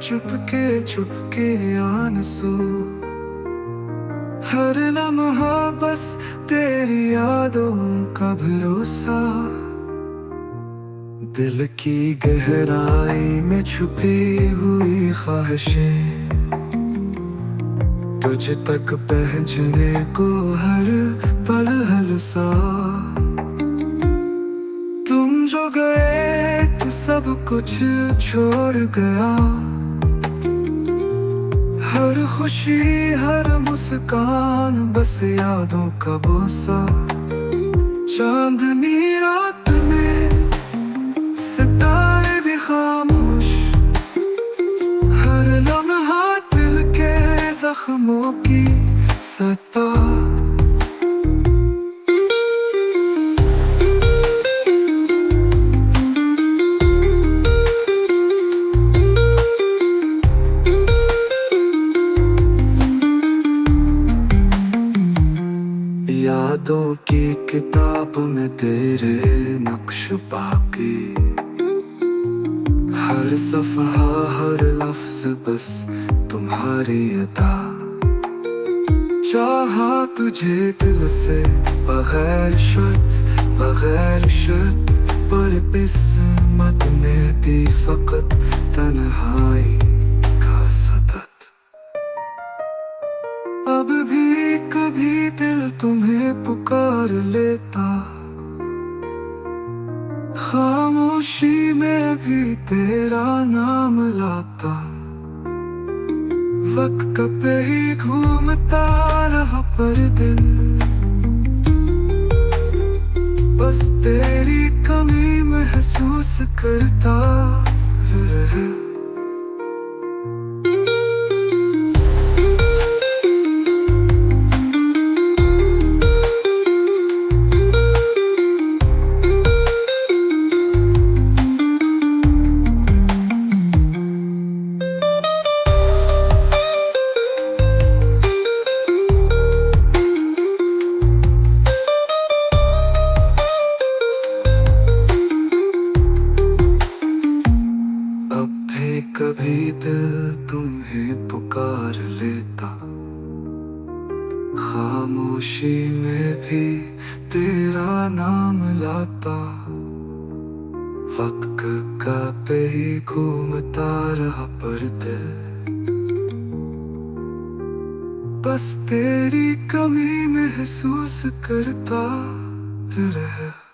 चुपके चुपके आंसू, हर लम्हा बस तेरी यादों का भरोसा। दिल की गहराई में छुपी हुई ख्वाहिशें, तुझ तक पहुंचने को हर पल हलसा। तुम जो गए तो सब कुछ छोड़ गया, हर खुशी हर मुस्कान बस यादों का बोसा। चांदनी रात में सितारे भी खामोश, हर लम्हा दिल के जख्मों की सता। यादों की किताब में तेरे नक्श बाकी, हर सफ़हा हर लफ्ज बस तुम्हारी अदा। चाहा तुझे दिल से बगैर शर्त, पर किस्मत ने दी फकत तन्हाई का सतत। अब भी कभी दिल तुम्हें पुकार लेता, खामोशी में भी तेरा नाम लाता। वक्त पे ही घूमता रहा पर दिल, बस तेरी कमी महसूस करता रहे। कभी दिल तुम्हें पुकार लेता, खामोशी में भी तेरा नाम लाता। वक्त का पे ही घूमता रहा पर दिल, बस तेरी कमी महसूस करता रहा।